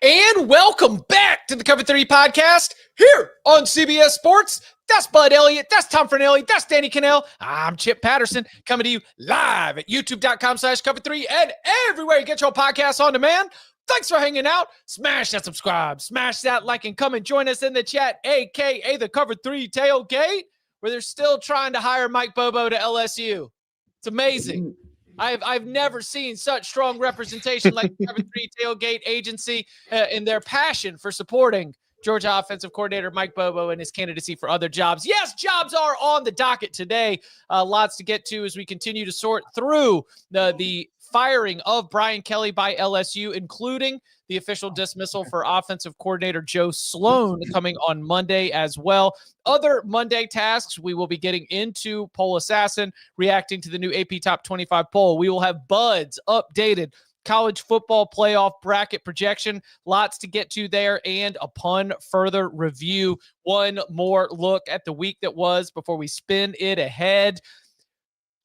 And welcome back to the Cover 3 podcast here on CBS Sports. That's Bud Elliott. That's Tom Fornelli. That's Danny Kanell. I'm Chip Patterson coming to you live at youtube.com/Cover3 and everywhere you get your podcasts on demand. Thanks for hanging out. Smash that subscribe. Smash that like and come and join us in the chat, a.k.a. the Cover 3 tailgate, where they're still trying to hire Mike Bobo to LSU. It's amazing. I've never seen such strong representation like the Cover 3 tailgate agency in their passion for supporting Georgia offensive coordinator Mike Bobo and his candidacy for other jobs. Yes, jobs are on the docket today. Lots to get to as we continue to sort through the firing of Brian Kelly by LSU, including the official dismissal for offensive coordinator Joe Sloan coming on Monday as well. Other Monday tasks, we will be getting into Poll Assassin, reacting to the new AP Top 25 poll. We will have Bud's updated college football playoff bracket projection. Lots to get to there. And upon further review, one more look at the week that was before we spin it ahead.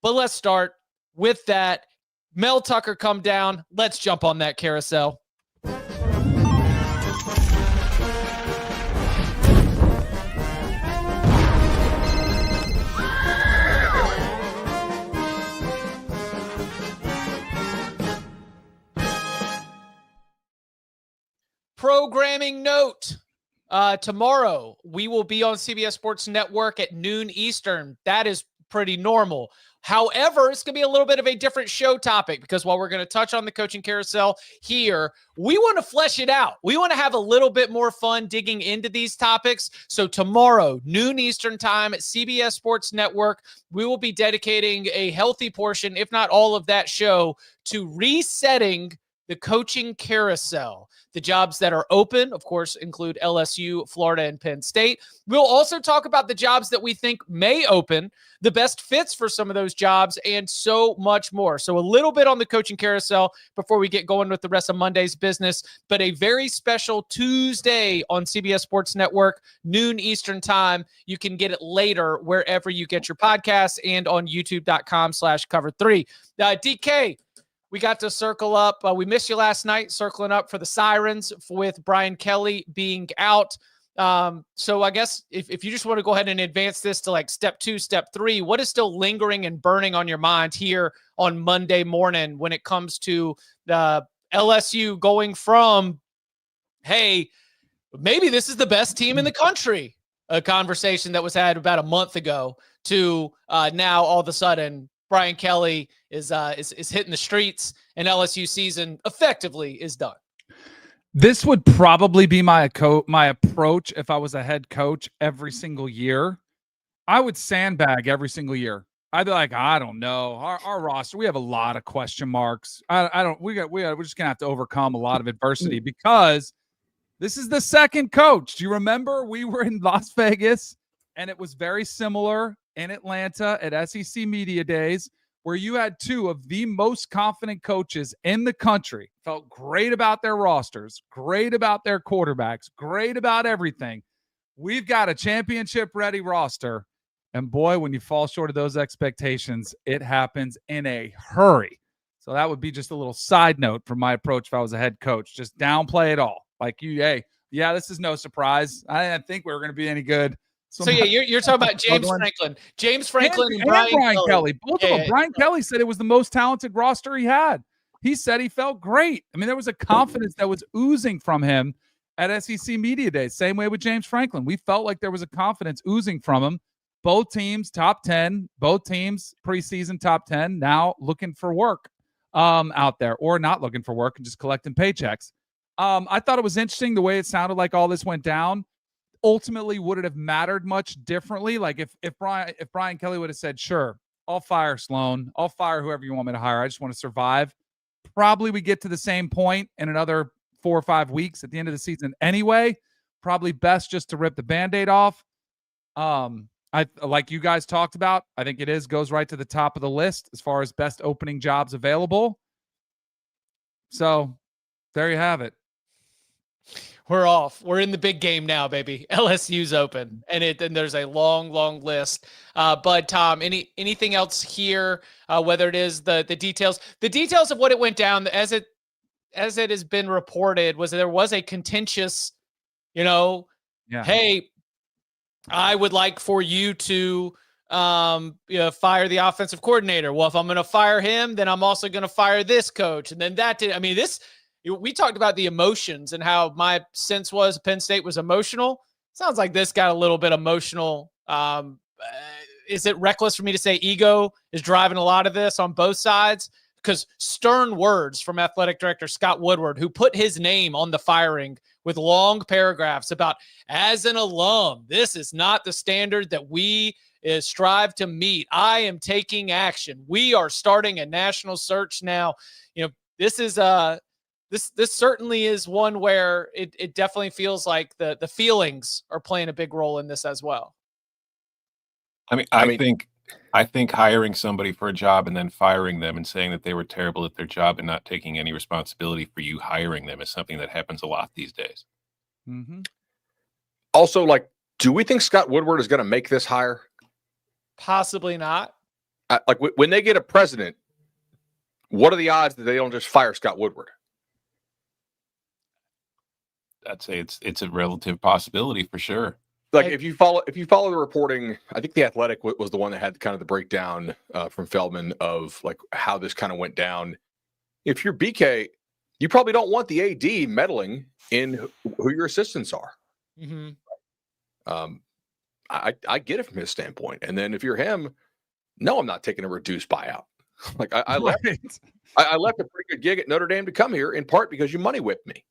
But let's start with that. Mel Tucker come down. Let's jump on that carousel. Programming note. Tomorrow, we will be on CBS Sports Network at noon Eastern. That is pretty normal. However, it's going to be a little bit of a different show topic because while we're going to touch on the coaching carousel here, we want to flesh it out. We want to have a little bit more fun digging into these topics. So tomorrow, noon Eastern time at CBS Sports Network, we will be dedicating a healthy portion, if not all of that show, to resetting the coaching carousel. The jobs that are open, of course, include LSU, Florida, and Penn State. We'll also talk about the jobs that we think may open, the best fits for some of those jobs, and so much more. So a little bit on the coaching carousel before we get going with the rest of Monday's business, but a very special Tuesday on CBS Sports Network, noon Eastern time. You can get it later wherever you get your podcasts and on youtube.com/Cover3. DK, we got to circle up. We missed you last night, circling up for the Sirens with Brian Kelly being out. So I guess if you just want to go ahead and advance this to like step 2, step 3, what is still lingering and burning on your mind here on Monday morning when it comes to the LSU going from, hey, maybe this is the best team in the country, a conversation that was had about a month ago, to now all of a sudden Brian Kelly is hitting the streets and LSU season effectively is done. This would probably be my approach if I was a head coach every single year. I would sandbag every single year. I'd be like, I don't know. Our roster, we have a lot of question marks. We're just gonna have to overcome a lot of adversity because this is the second coach. Do you remember we were in Las Vegas and it was very similar in Atlanta at SEC Media Days, where you had two of the most confident coaches in the country, felt great about their rosters, great about their quarterbacks, great about everything. We've got a championship-ready roster, and boy, when you fall short of those expectations, it happens in a hurry. So that would be just a little side note from my approach if I was a head coach. Just downplay it all. Like, this is no surprise. I didn't think we were going to be any good. So you're talking about James Franklin and Brian Kelly. Both of them. Brian Kelly said it was the most talented roster he had. He said he felt great. I mean, there was a confidence that was oozing from him at SEC Media Days. Same way with James Franklin. We felt like there was a confidence oozing from him. Both teams top 10. Both teams preseason top 10. Now looking for work out there, or not looking for work and just collecting paychecks. I thought it was interesting the way it sounded like all this went down. Ultimately, would it have mattered much differently? Like if Brian Kelly would have said, sure, I'll fire Sloan, I'll fire whoever you want me to hire, I just want to survive. Probably we get to the same point in another 4 or 5 weeks at the end of the season anyway. Probably best just to rip the Band-Aid off. I like you guys talked about, I think it goes right to the top of the list as far as best opening jobs available. So there you have it. We're off. We're in the big game now, baby. LSU's open, and there's a long, long list. Bud, Tom, anything else here? Whether it is the details of what it went down as as it has been reported, there was a contentious, hey, I would like for you to fire the offensive coordinator. Well, if I'm going to fire him, then I'm also going to fire this coach. And then we talked about the emotions and how my sense was Penn State was emotional. Sounds like this got a little bit emotional. Is it reckless for me to say ego is driving a lot of this on both sides? Because stern words from athletic director Scott Woodward, who put his name on the firing with long paragraphs about, as an alum, this is not the standard that we strive to meet. I am taking action. We are starting a national search now. This is this certainly is one where it definitely feels like the feelings are playing a big role in this as well. I think hiring somebody for a job and then firing them and saying that they were terrible at their job and not taking any responsibility for you hiring them is something that happens a lot these days. Mm-hmm. Also, do we think Scott Woodward is going to make this hire? Possibly not. When they get a president, what are the odds that they don't just fire Scott Woodward? I'd say it's a relative possibility for sure. If you follow the reporting, I think The Athletic was the one that had kind of the breakdown from Feldman of how this kind of went down. If you're BK, you probably don't want the AD meddling in who your assistants are. Mm-hmm. I get it from his standpoint. And then if you're him, no, I'm not taking a reduced buyout. I left a pretty good gig at Notre Dame to come here in part because you money whipped me.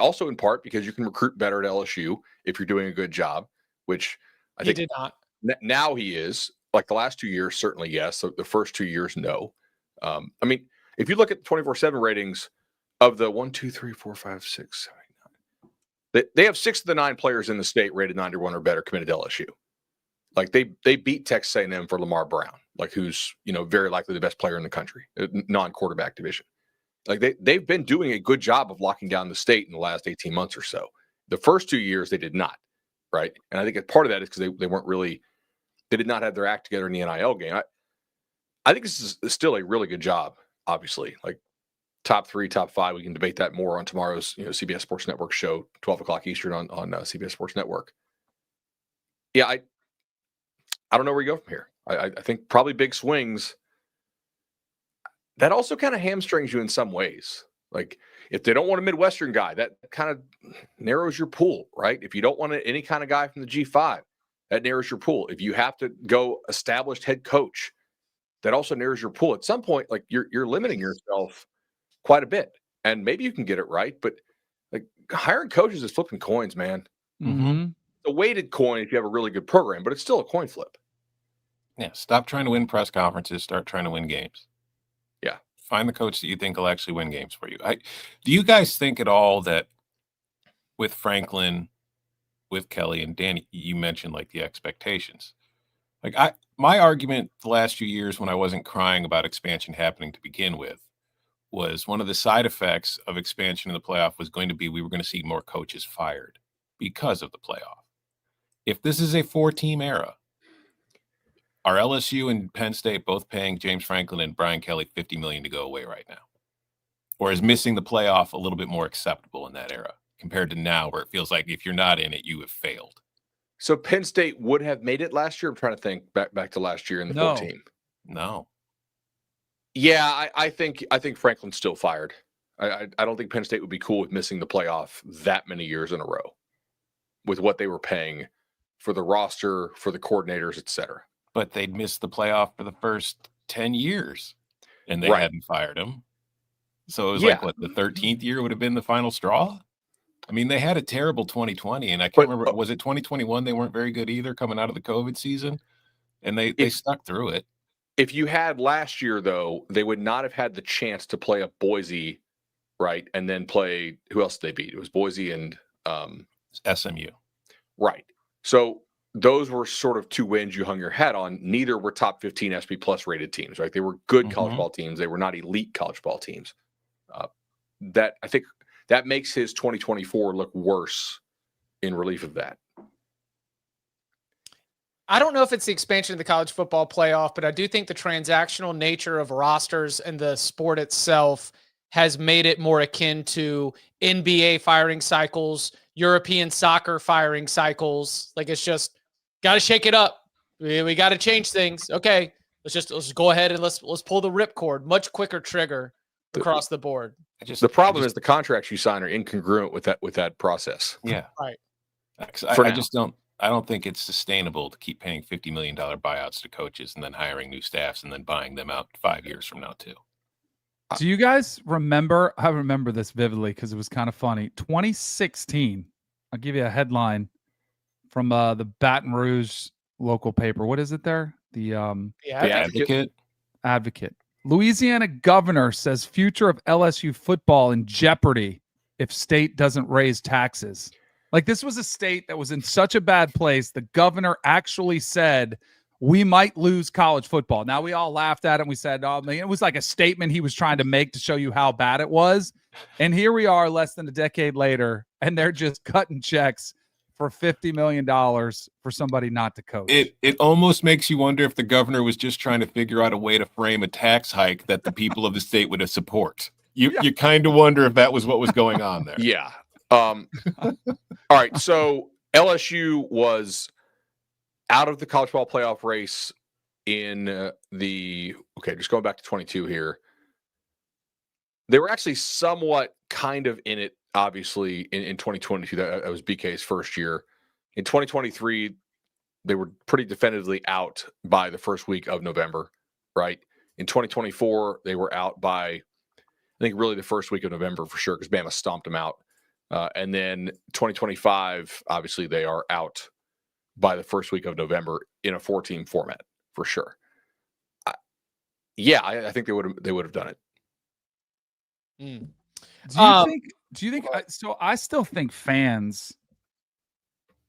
Also in part because you can recruit better at LSU if you're doing a good job, which I think he did not. Now he is. The last 2 years, certainly yes. So the first 2 years, no. If you look at the 24/7 ratings of the 1, 2, 3, 4, 5, 6, 7, 8, 9, they have 6 of the 9 players in the state rated 91 or better committed to LSU. They beat Texas A&M for Lamar Brown, who's very likely the best player in the country, non-quarterback division. They've been doing a good job of locking down the state in the last 18 months or so. The first 2 years they did not, right? And I think part of that is because they did not have their act together in the NIL game. I think this is still a really good job. Obviously, top 3, top 5. We can debate that more on tomorrow's CBS Sports Network show, 12 o'clock Eastern on CBS Sports Network. Yeah, I don't know where you go from here. I think probably big swings. That also kind of hamstrings you in some ways. If they don't want a Midwestern guy, that kind of narrows your pool, right? If you don't want any kind of guy from the G5, that narrows your pool. If you have to go established head coach, that also narrows your pool. At some point, you're limiting yourself quite a bit. And maybe you can get it right, but hiring coaches is flipping coins, man. Mm-hmm. It's a weighted coin if you have a really good program, but it's still a coin flip. Yeah, stop trying to win press conferences, start trying to win games. Yeah. Find the coach that you think will actually win games for you. Do you guys think at all that with Franklin, with Kelly and Danny, you mentioned the expectations? My argument the last few years when I wasn't crying about expansion happening to begin with was one of the side effects of expansion in the playoff was going to be we were going to see more coaches fired because of the playoff. If this is a 4-team era, are LSU and Penn State both paying James Franklin and Brian Kelly $50 million to go away right now? Or is missing the playoff a little bit more acceptable in that era compared to now where it feels like if you're not in it, you have failed? So Penn State would have made it last year? I'm trying to think back to last year in the 4-team. No. Yeah, I think Franklin's still fired. I don't think Penn State would be cool with missing the playoff that many years in a row with what they were paying for the roster, for the coordinators, et cetera. But they'd missed the playoff for the first 10 years, and they hadn't fired him. So it was the 13th year would have been the final straw? They had a terrible 2020, and I can't remember. Was it 2021? They weren't very good either coming out of the COVID season, and they stuck through it. If you had last year, though, they would not have had the chance to play a Boise, right, and then play – who else did they beat? It was Boise and SMU. Right. So those were sort of 2 wins you hung your hat on. Neither were top 15 SP plus rated teams, right? They were good college ball teams. They were not elite college ball teams. That I think that makes his 2024 look worse in relief of that. I don't know if it's the expansion of the college football playoff, but I do think the transactional nature of rosters and the sport itself has made it more akin to NBA firing cycles, European soccer firing cycles. Like, it's just got to shake it up. We got to change things. Okay, let's go ahead and let's pull the ripcord. Much quicker trigger across the board. The problem is the contracts you sign are incongruent with that process. Yeah, right. I don't think it's sustainable to keep paying $50 million buyouts to coaches and then hiring new staffs and then buying them out 5 years from now too. Do you guys remember? I remember this vividly because it was kind of funny. 2016. I'll give you a headline from the Baton Rouge local paper. What is it there? The Advocate. Advocate. Louisiana governor says future of LSU football in jeopardy if state doesn't raise taxes. Like, this was a state that was in such a bad place. The governor actually said, we might lose college football. Now, we all laughed at it and we said, oh, man, it was like a statement he was trying to make to show you how bad it was. And here we are less than a decade later, and they're just cutting checks for $50 million for somebody not to coach. It almost makes you wonder if the governor was just trying to figure out a way to frame a tax hike that the people of the state would support. You kind of wonder if that was what was going on there. Yeah. All right. So LSU was out of the college football playoff race in just going back to 22 here. They were actually somewhat kind of in it, obviously, in 2022. That was BK's first year. In 2023, they were pretty definitively out by the first week of November, right? In 2024, they were out by, I think, really the first week of November for sure, because Bama stomped them out. And then 2025, obviously, they are out by the first week of November in a 4-team format for sure. I think they would have done it. Do you think so? I still think fans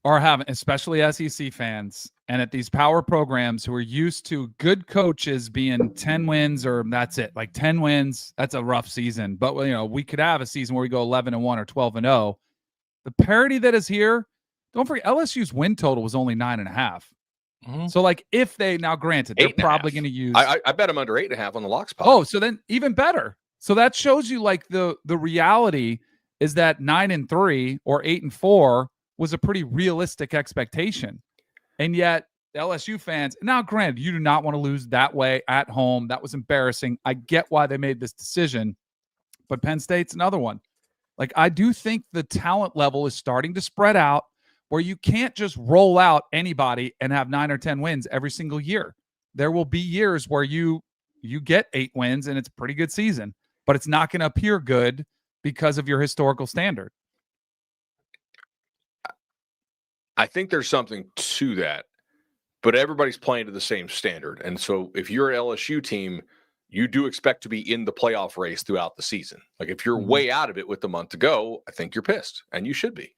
are having, especially SEC fans, and at these power programs who are used to good coaches being 10 wins or that's it, like 10 wins. That's a rough season, but we could have a season where we go 11-1 or 12-0. The parity that is here. Don't forget, LSU's win total was only 9.5. Mm-hmm. So, like, if they now, granted, they're probably going to use. I bet them under 8.5 on the locks pot. Oh, so then even better. So that shows you, like, the reality is that 9-3 or 8-4 was a pretty realistic expectation, and yet LSU fans. Now, granted, you do not want to lose that way at home. That was embarrassing. I get why they made this decision, but Penn State's another one. Like, I do think the talent level is starting to spread out, where you can't just roll out anybody and have 9 or 10 wins every single year. There will be years where you get 8 wins and it's a pretty good season, but it's not going to appear good because of your historical standard. I think there's something to that, but everybody's playing to the same standard. And so if you're an LSU team, you do expect to be in the playoff race throughout the season. Like, if you're way out of it with a month to go, I think you're pissed, and you should be.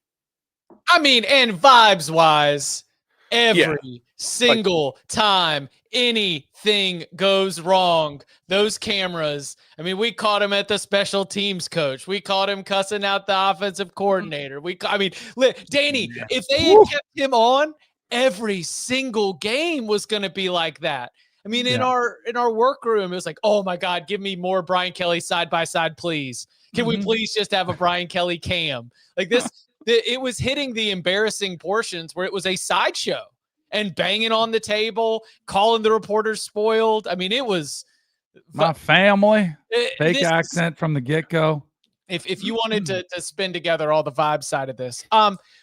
I mean, and vibes wise, every single time anything goes wrong, those cameras, I mean, we caught him at the special teams coach. We caught him cussing out the offensive coordinator. Danny, if they had kept him on, every single game was going to be like that. I mean, in our workroom, it was like, oh my God, give me more Brian Kelly side by side, please. Can we please just have a Brian Kelly cam? Like this? It was hitting the embarrassing portions where it was a sideshow and banging on the table, calling the reporters spoiled. I mean, it was my family, fake accent from the get-go. If you wanted to spin together all the vibe side of this.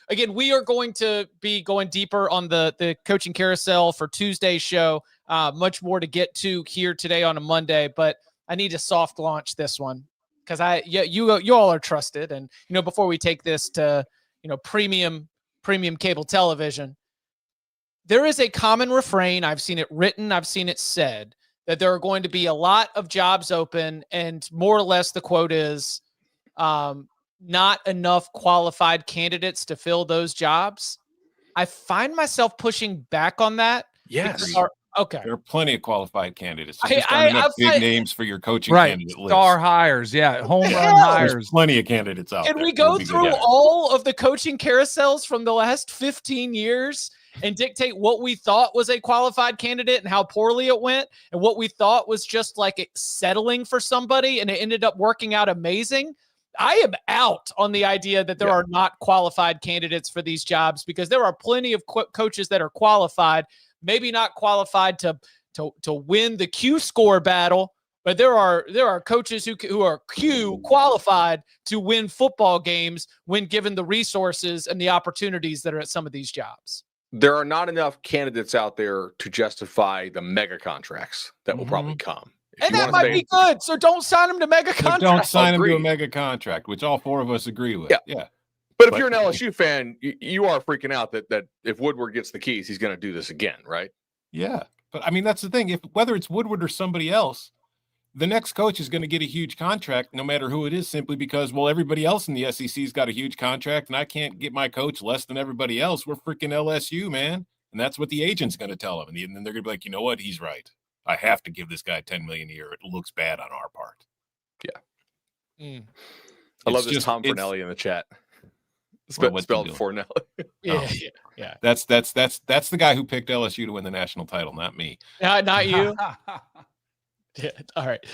Again, we are going to be going deeper on the coaching carousel for Tuesday's show. Much more to get to here today on a Monday, but I need to soft launch this one. Because you all are trusted, and before we take this to premium cable television, there is a common refrain. I've seen it written, I've seen it said, that there are going to be a lot of jobs open, and more or less the quote is, not enough qualified candidates to fill those jobs. I find myself pushing back on that. Yes. Okay. There are plenty of qualified candidates. There's just aren't enough big names for your coaching candidate list. Star hires. Yeah. Home run hires. There's plenty of candidates out there. And we go through all of the coaching carousels from the last 15 years, and dictate what we thought was a qualified candidate and how poorly it went, and what we thought was just like settling for somebody and it ended up working out amazing. I am out on the idea that there are not qualified candidates for these jobs, because there are plenty of coaches that are qualified, maybe not qualified to win the Q score battle, but there are coaches who are Q qualified to win football games when given the resources and the opportunities that are at some of these jobs. There are not enough candidates out there to justify the mega contracts that will probably come. And that might be good. So don't sign them to mega contracts. Don't sign them to a mega contract, which all four of us agree with. Yeah. But if you're an LSU fan, you are freaking out that if Woodward gets the keys, he's going to do this again, right? Yeah. But I mean, that's the thing. Whether it's Woodward or somebody else, the next coach is going to get a huge contract no matter who it is, simply because, well, everybody else in the SEC's got a huge contract and I can't get my coach less than everybody else. We're freaking LSU, man. And that's what the agent's going to tell them. And then they're going to be like, you know what? He's right. I have to give this guy $10 million a year. It looks bad on our part. Yeah. I love this Tom Fornelli in the chat. Spelled Fornelli. Yeah. That's the guy who picked LSU to win the national title, not me. Not you. Yeah. All right.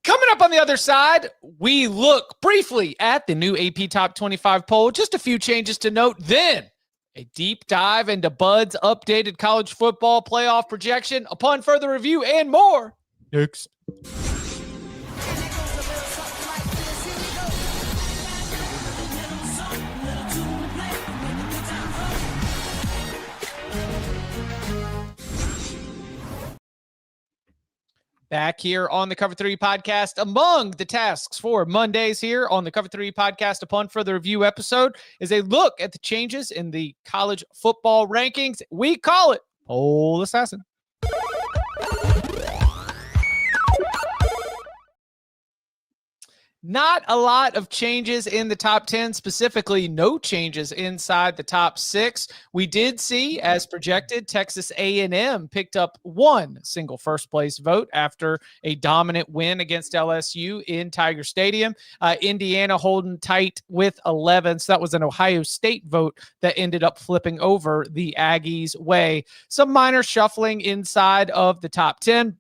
Coming up on the other side, we look briefly at the new AP Top 25 poll. Just a few changes to note. Then a deep dive into Bud's updated college football playoff projection upon further review and more. Next. Back here on the Cover 3 podcast. Among the tasks for Mondays here on the Cover 3 podcast upon further review episode is a look at the changes in the college football rankings. We call it Poll Assassin. Not a lot of changes in the top 10, specifically no changes inside the top 6. We did see, as projected, Texas A&M picked up one single first-place vote after a dominant win against LSU in Tiger Stadium. Indiana holding tight with 11, so that was an Ohio State vote that ended up flipping over the Aggies' way. Some minor shuffling inside of the top 10.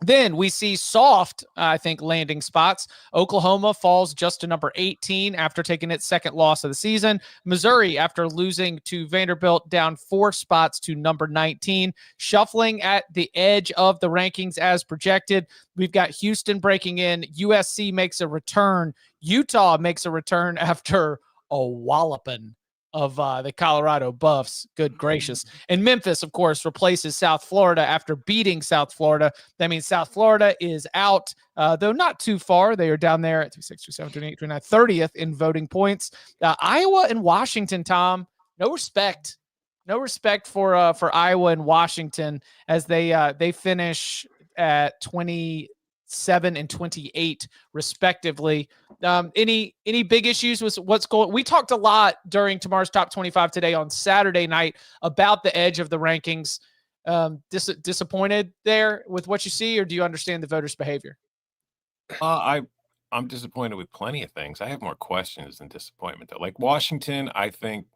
Then we see soft, I think, landing spots. Oklahoma falls just to number 18 after taking its second loss of the season. Missouri, after losing to Vanderbilt, down 4 spots to number 19. Shuffling at the edge of the rankings as projected. We've got Houston breaking in. USC makes a return. Utah makes a return after a walloping of the Colorado Buffs. Good gracious. And Memphis, of course, replaces South Florida after beating South Florida. That means South Florida is out, though not too far. They are down there at 26, 27, 28, 29, 30th in voting points. Iowa and Washington, Tom, no respect. No respect for Iowa and Washington as they finish at 27 and 28 respectively. Any big issues with what's going? We talked a lot during tomorrow's top 25 today on Saturday night about the edge of the rankings. Disappointed there with what you see, or do you understand the voters' behavior? I'm disappointed with plenty of things. I have more questions than disappointment though. Like Washington, I think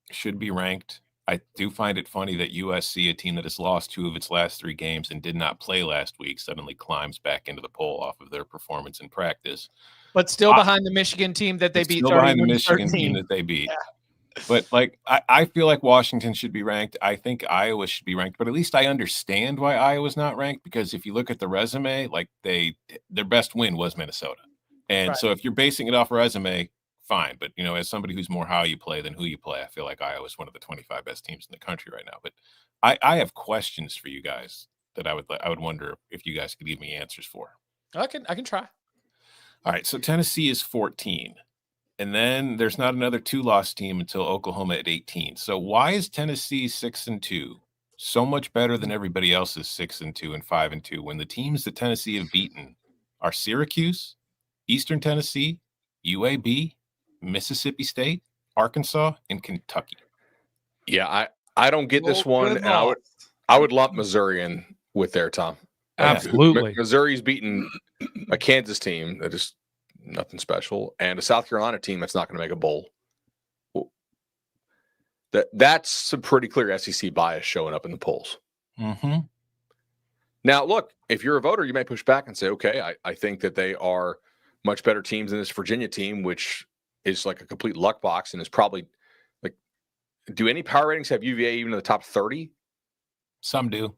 should be ranked. I do find it funny that USC, a team that has lost 2 of its last 3 games and did not play last week, suddenly climbs back into the poll off of their performance in practice. But still behind the Michigan team that they beat. Still behind the Michigan team that they beat. Yeah. But like, I feel like Washington should be ranked. I think Iowa should be ranked, but at least I understand why Iowa's not ranked, because if you look at the resume, like their best win was Minnesota. And so if you're basing it off a resume, fine. But, as somebody who's more how you play than who you play, I feel like Iowa's one of the 25 best teams in the country right now. But I have questions for you guys that I would wonder if you guys could give me answers for. I can try. All right. So Tennessee is 14. And then there's not another 2-loss team until Oklahoma at 18. So why is Tennessee 6-2 so much better than everybody else's 6-2 and 5-2 when the teams that Tennessee have beaten are Syracuse, Eastern Tennessee, UAB, Mississippi State, Arkansas, and Kentucky? Yeah, I don't get this one, and I would lump Missouri in with there, Tom. Absolutely. Missouri's beaten a Kansas team that is nothing special, and a South Carolina team that's not going to make a bowl. That's some pretty clear SEC bias showing up in the polls. Mm-hmm. Now, look, if you're a voter, you may push back and say, okay, I think that they are much better teams than this Virginia team, which is like a complete luck box and is probably like, do any power ratings have UVA even in the top 30? Some do.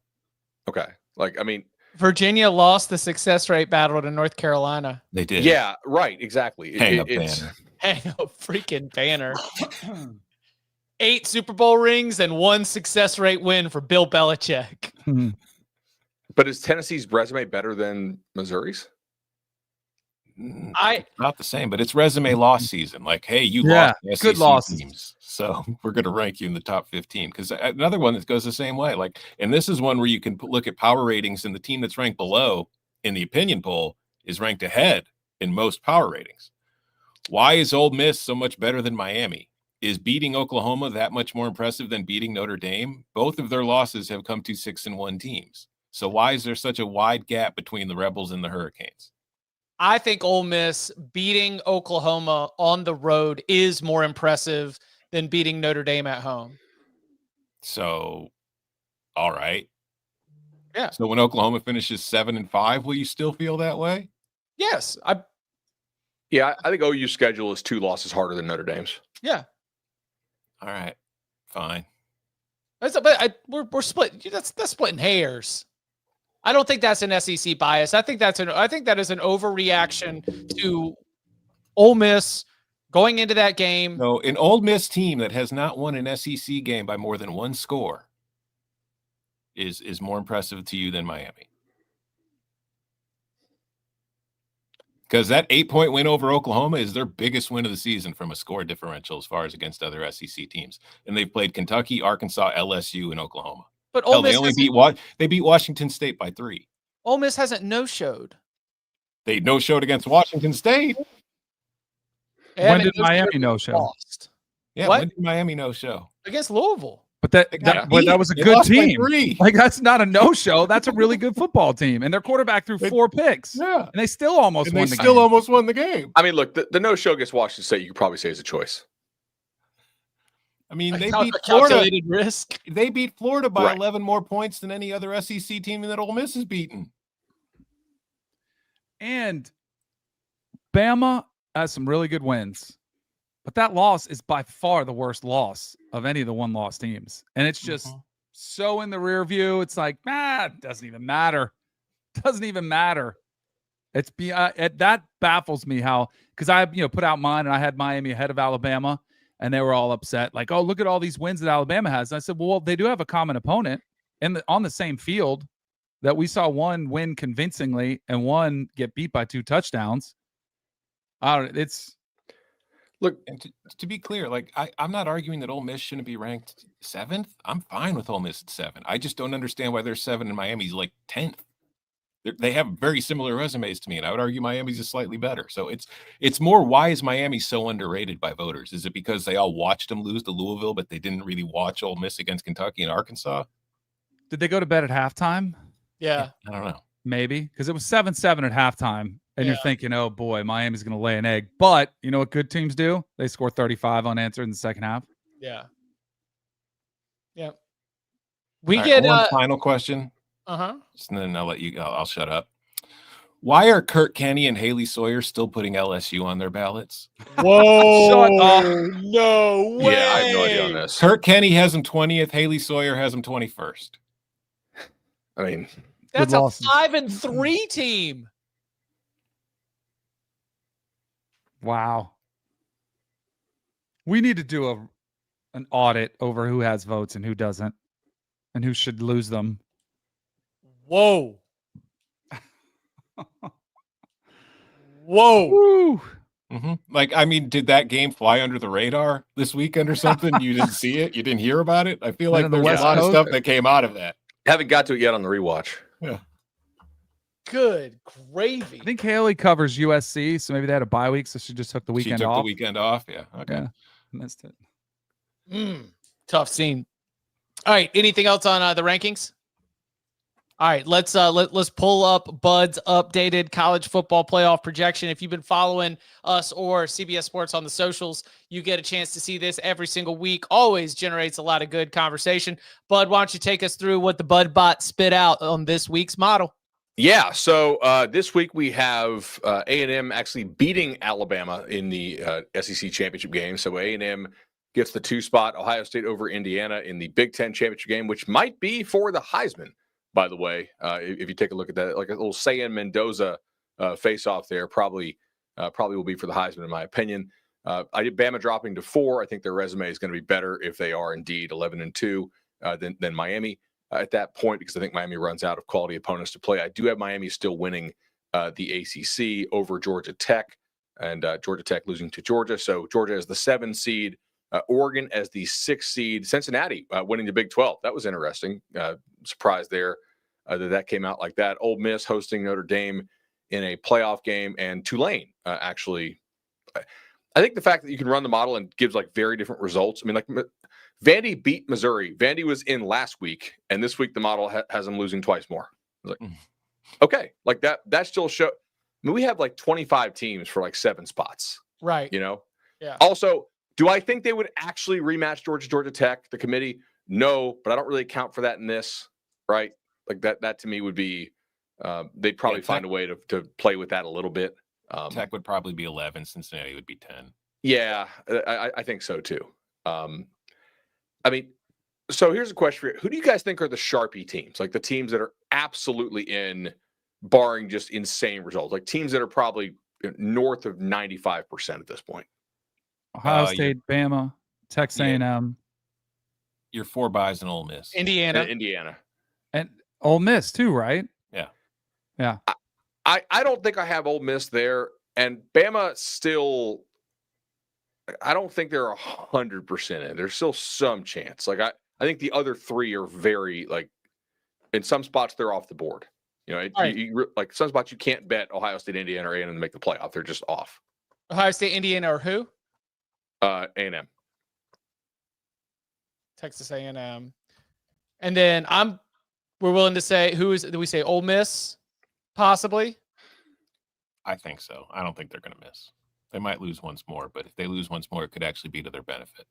Okay. Like, I mean, Virginia lost the success rate battle to North Carolina. They did. yeah, right. Exactly. Hang up It's banner. Hang a freaking banner. 8 Super Bowl rings and 1 success rate win for Bill Belichick. But is Tennessee's resume better than Missouri's? Not the same, but it's resume loss season. Like, hey, you Yeah, lost good SEC losses. teams, so we're going to rank you in the top 15. Because another one that goes the same way. Like, and this is one where you can look at power ratings, and the team that's ranked below in the opinion poll is ranked ahead in most power ratings. Why is Ole Miss so much better than Miami? Is beating Oklahoma that much more impressive than beating Notre Dame? Both of their losses have come to 6-1 teams. So why is there such a wide gap between the Rebels and the Hurricanes? I think Ole Miss beating Oklahoma on the road is more impressive than beating Notre Dame at home. So, all right. Yeah. So when Oklahoma finishes 7-5, will you still feel that way? Yes. Yeah, I think OU's schedule is 2 losses harder than Notre Dame's. Yeah. All right. Fine. We're split. That's splitting hairs. I don't think that's an SEC bias. I think that is an overreaction to Ole Miss going into that game. No, an Ole Miss team that has not won an SEC game by more than 1 score is more impressive to you than Miami. Because that 8-point win over Oklahoma is their biggest win of the season from a score differential as far as against other SEC teams. And they've played Kentucky, Arkansas, LSU, and Oklahoma. But Ole Miss they beat Washington State by 3. Ole Miss hasn't no-showed. They no-showed against Washington State. When did Miami no-show? Lost. Yeah, What? when did Miami no-show? Against Louisville. But that was a They good lost by team. 3. Like, that's not a no-show. That's a really good football team. And their quarterback threw 4 picks. Yeah. And they still almost And won they the still game. almost won the game. I mean, look, the no-show against Washington State, you could probably say is a choice. I mean, they A beat Florida. calculated risk. They beat Florida by Right. 11 more points than any other SEC team that Ole Miss has beaten. And Bama has some really good wins. But that loss is by far the worst loss of any of the one-loss teams. And it's just so in the rear view. It's like, it doesn't even matter. Doesn't even matter. That baffles me how, because I put out mine and I had Miami ahead of Alabama and they were all upset. Like, oh, look at all these wins that Alabama has. And I said, well, they do have a common opponent on the same field that we saw one win convincingly and one get beat by 2 touchdowns. Look, and to be clear, like I'm not arguing that Ole Miss shouldn't be ranked 7th. I'm fine with Ole Miss at 7. I just don't understand why they're 7 and Miami's like 10th. They have very similar resumes to me, and I would argue Miami's is slightly better. So it's more, why is Miami so underrated by voters? Is it because they all watched them lose to Louisville, but they didn't really watch Ole Miss against Kentucky and Arkansas? Did they go to bed at halftime? Yeah. I don't know. Maybe, because it was 7-7 at halftime. And you're thinking, oh boy, Miami's going to lay an egg. But you know what good teams do? They score 35 unanswered in the second half. Yeah. Yeah. All right, one final question. And then I'll shut up. Why are Kurt Kenny and Haley Sawyer still putting LSU on their ballots? Whoa. Shut up. No way. Yeah, I have no idea on this. Kurt Kenny has them 20th. Haley Sawyer has them 21st. I mean, That's Good a losses. 5-3 team. Wow. We need to do an audit over who has votes and who doesn't and who should lose them. Whoa. Whoa. Woo. Like, I mean, did that game fly under the radar this weekend or something? You didn't see it? You didn't hear about it? I feel like on the there's a West lot of Coast? stuff that came out of that. haven't got to it yet on the rewatch. Yeah. Good gravy. I think Haley covers USC, so maybe they had a bye week, so she just took the She weekend took off. the weekend off. Yeah. Okay. Yeah, missed it. Tough scene. All right. Anything else on the rankings? All right, let's pull up Bud's updated college football playoff projection. If you've been following us or CBS Sports on the socials, you get a chance to see this every single week. Always generates a lot of good conversation. Bud, why don't you take us through what the Bud bot spit out on this week's model? Yeah, so this week we have A&M actually beating Alabama in the SEC championship game. So A&M gets the 2 spot, Ohio State over Indiana in the Big Ten championship game, which might be for the Heisman, by the way. If you take a look at that, like a little Sayan-Mendoza face-off there, probably will be for the Heisman, in my opinion. I did Bama dropping to 4. I think their resume is going to be better if they are indeed 11-2 than Miami at that point, because I think Miami runs out of quality opponents to play. I do have Miami still winning the ACC over Georgia Tech, and Georgia Tech losing to Georgia. So Georgia as the 7 seed, Oregon as the 6 seed, Cincinnati winning the Big 12. That was interesting. Surprise there that came out like that. Ole Miss hosting Notre Dame in a playoff game, and Tulane actually. I think the fact that you can run the model and gives like very different results. I mean, like Vandy beat Missouri. Vandy was in last week, and this week the model has them losing twice more. Like, okay, like that still show. I mean, we have like 25 teams for like 7 spots, right? You know. Yeah. Also, do I think they would actually rematch Georgia Tech? The committee, no, but I don't really account for that in this, right? Like that to me would be. They'd probably find a way to play with that a little bit. Tech would probably be 11. Cincinnati would be 10. Yeah, I think so too. I mean, so here's a question for you. Who do you guys think are the Sharpie teams? Like the teams that are absolutely in, barring just insane results, like teams that are probably north of 95% at this point. Ohio State, Bama, Texas A&M. Your 4 buys in Ole Miss. Indiana. And Ole Miss too, right? Yeah. I don't think I have Ole Miss there, and Bama still. I don't think they're 100% in. There's still some chance. Like I think the other 3 are very like. In some spots they're off the board. You know, like some spots you can't bet Ohio State, Indiana, or A&M to make the playoff. They're just off. Ohio State, Indiana, or who? A&M. Texas A&M. And then we're willing to say do we say Ole Miss? Possibly. I think so. I don't think they're going to miss. They might lose once more, but if they lose once more, it could actually be to their benefit.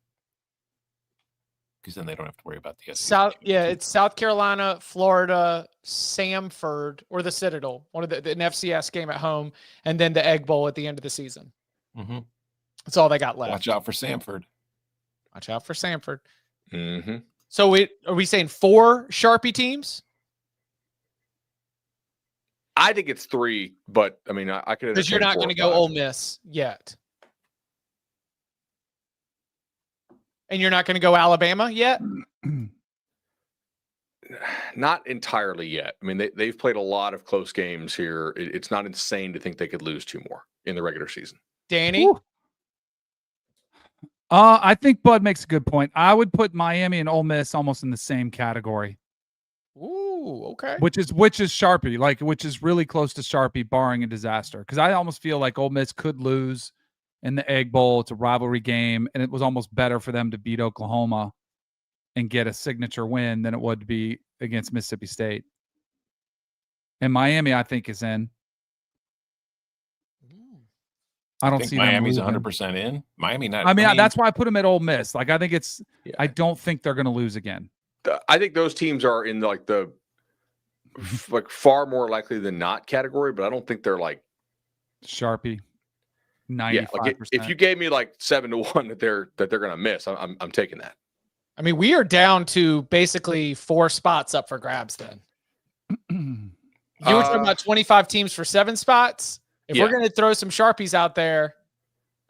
Because then they don't have to worry about the SEC. It's South Carolina, Florida, Samford, or the Citadel, one of an FCS game at home, and then the Egg Bowl at the end of the season. Mm-hmm. That's all they got left. Watch out for Samford. Mm-hmm. So are we saying 4 Sharpie teams? I think it's 3, but I mean, I could. Because you're not going to go Ole Miss yet, and you're not going to go Alabama yet. Not entirely yet. I mean, they've played a lot of close games here. It's not insane to think they could lose 2 more in the regular season. Danny? Ooh. I think Bud makes a good point. I would put Miami and Ole Miss almost in the same category. Ooh, okay. Which is Sharpie, like which is really close to Sharpie, barring a disaster. Because I almost feel like Ole Miss could lose in the Egg Bowl. It's a rivalry game, and it was almost better for them to beat Oklahoma and get a signature win than it would be against Mississippi State. And Miami, I think, is in. I don't see Miami's 100% in. Miami not. I mean, that's why I put them at Ole Miss. Like, I think it's. Yeah. I don't think they're going to lose again. I think those teams are in like the far more likely than not category, but I don't think they're like Sharpie. 95%. Yeah, like if you gave me like 7-1 that they're going to miss, I'm taking that. I mean, we are down to basically 4 spots up for grabs. Then you were talking about 25 teams for 7 spots. If we're going to throw some Sharpies out there,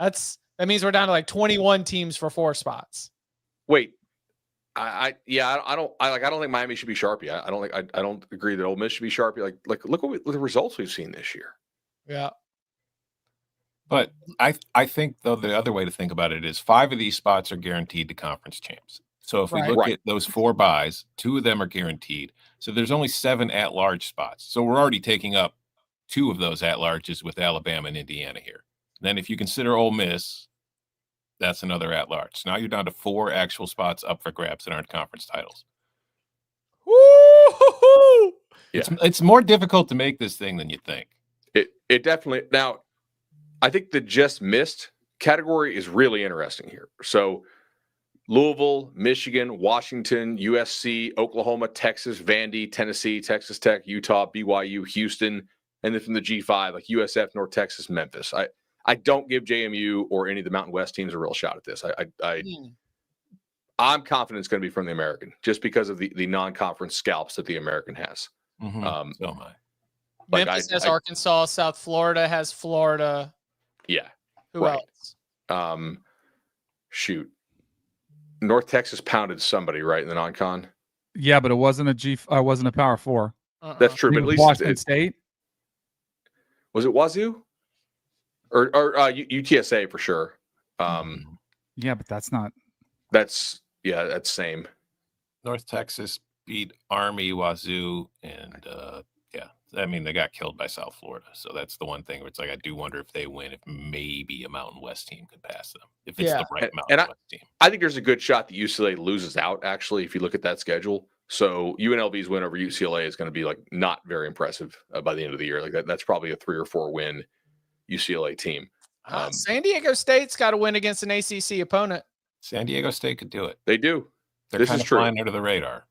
that means we're down to like 21 teams for 4 spots. Wait. I don't think Miami should be Sharpie. I don't agree that Ole Miss should be Sharpie. Like look at the results we've seen this year. Yeah. But I think though the other way to think about it is 5 of these spots are guaranteed to conference champs. So if we look at those 4 buys, 2 of them are guaranteed. So there's only 7 at-large spots. So we're already taking up 2 of those at-larges with Alabama and Indiana here. Then if you consider Ole Miss, that's another at-large. So now you're down to 4 actual spots up for grabs that aren't conference titles. Woo-hoo-hoo! Yeah. It's more difficult to make this thing than you think. It definitely. Now, I think the just missed category is really interesting here. So Louisville, Michigan, Washington, USC, Oklahoma, Texas, Vandy, Tennessee, Texas Tech, Utah, BYU, Houston, and then from the G5, like USF, North Texas, Memphis. I don't give JMU or any of the Mountain West teams a real shot at this. I'm confident it's going to be from the American just because of the non-conference scalps that the American has. Mm-hmm. So am I. Memphis has Arkansas. South Florida has Florida. Yeah. Who else? Shoot. North Texas pounded somebody, right, in the non-con? Yeah, but it wasn't a Power 4. That's true, but at least Washington State. Was it Wazoo? Or UTSA for sure. Yeah, but that's not. That's same. North Texas beat Army, Wazoo, and I mean they got killed by South Florida. So that's the one thing where it's like I do wonder if they win, if maybe a Mountain West team could pass them, if it's the right Mountain West team. I think there's a good shot that UCLA loses out. Actually, if you look at that schedule, so UNLV's win over UCLA is going to be like not very impressive by the end of the year. Like that's probably a 3 or 4 win UCLA team. San Diego State's got to win against an ACC opponent. San Diego State could do it. They do. They're kind of flying under the radar.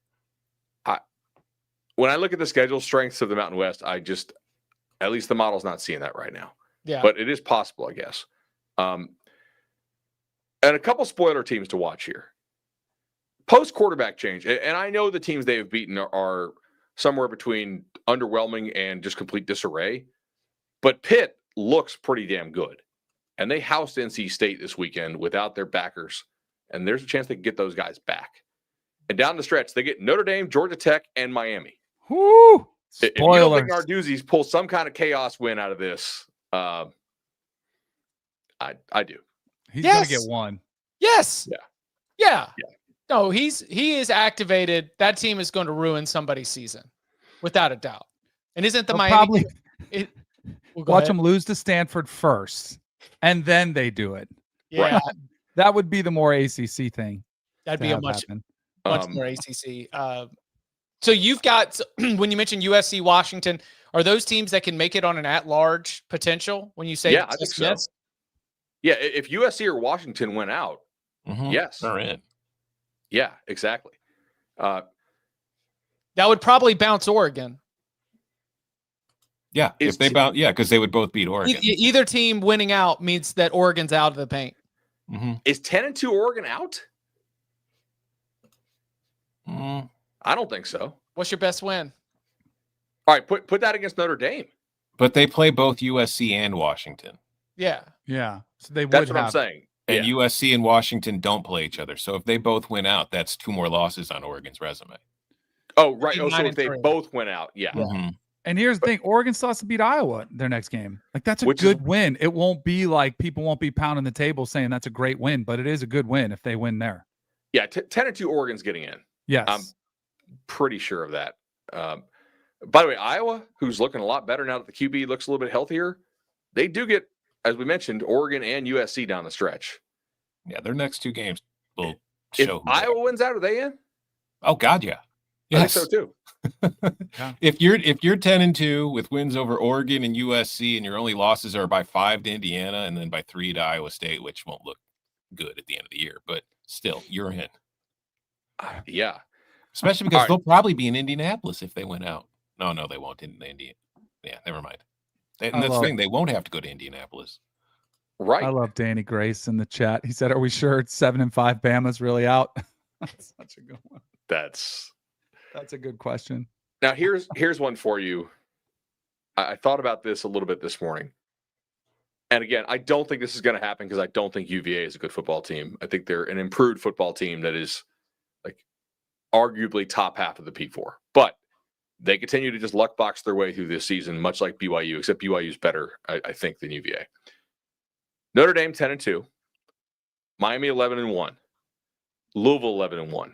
When I look at the schedule strengths of the Mountain West, at least the model's not seeing that right now. Yeah. But it is possible, I guess. And a couple spoiler teams to watch here. Post quarterback change, and I know the teams they have beaten are somewhere between underwhelming and just complete disarray, but Pitt looks pretty damn good. And they housed NC State this weekend without their backers, and there's a chance they can get those guys back. And down the stretch, they get Notre Dame, Georgia Tech, and Miami. Whoo! If you don't think Narduzzi's pull some kind of chaos win out of this, I do. He's going to get one. Yes. Yeah. No, he is activated. That team is going to ruin somebody's season, without a doubt. And isn't the Miami? Watch them lose to Stanford first, and then they do it. Yeah, right. That would be the more ACC thing. That'd be a much more ACC. So you've got, when you mentioned USC, Washington, are those teams that can make it on an at-large potential when you say I think so. Yeah, if USC or Washington went out, yes. They're in. Yeah, exactly. That would probably bounce Oregon. Yeah, if they bounce, because they would both beat Oregon. Either team winning out means that Oregon's out of the paint. Mm-hmm. Is 10-2 Oregon out? I don't think so. What's your best win? All right, put that against Notre Dame. But they play both USC and Washington. Yeah. So they would. That's what I'm saying. And USC and Washington don't play each other. So if they both win out, that's 2 more losses on Oregon's resume. Oh, right. So if they both went out, Mm-hmm. And here's the thing: Oregon still has to beat Iowa their next game. Like that's a good win. It won't be like people won't be pounding the table saying that's a great win, but it is a good win if they win there. Yeah, 10-2 Oregon's getting in. Yes, I'm pretty sure of that. By the way, Iowa, who's looking a lot better now that the QB looks a little bit healthier, they do get, as we mentioned, Oregon and USC down the stretch. Yeah, their next 2 games will show. If Iowa wins out, are they in? Oh God, yeah. Yes. I think so too. Yeah. If you're 10-2 with wins over Oregon and USC, and your only losses are by 5 to Indiana and then by 3 to Iowa State, which won't look good at the end of the year, but still, you're in. Yeah. Especially because they'll probably be in Indianapolis if they win out. No, they won't. Yeah, never mind. And that's the thing; they won't have to go to Indianapolis. Right. I love Danny Grace in the chat. He said, "Are we sure it's 7-5? Bama's really out?" That's such a good one. That's a good question. Now here's one for you. I thought about this a little bit this morning. And again, I don't think this is going to happen because I don't think UVA is a good football team. I think they're an improved football team that is like arguably top half of the P4. But they continue to just luck box their way through this season, much like BYU, except BYU is better, I think, than UVA. Notre Dame 10-2, Miami 11-1, Louisville 11-1.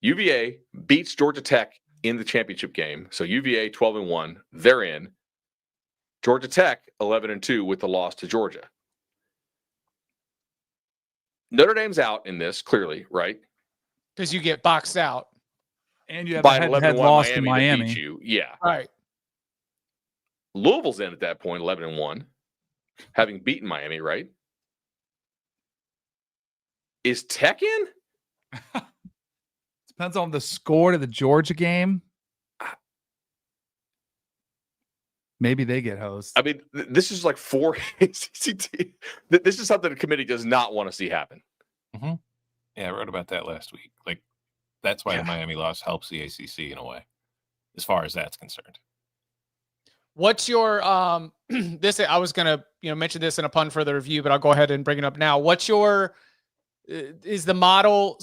UVA beats Georgia Tech in the championship game. So UVA 12-1, they're in. Georgia Tech 11-2 with the loss to Georgia. Notre Dame's out in this, clearly, right? Because you get boxed out. And you have by a an head-to-head 11-1 loss to Miami that Miami. beat you. Yeah. All right. Louisville's in at that point, 11-1, having beaten Miami, right? Is Tech in? Depends on the score to the Georgia game. Maybe they get host. I mean, this is like 4 ACC. This is something the committee does not want to see happen. Mm-hmm. Yeah, I wrote about that last week. Like, that's why the Miami loss helps the ACC in a way, as far as that's concerned. What's your this? I was gonna mention this in a pun for the review, but I'll go ahead and bring it up now. What's your is the model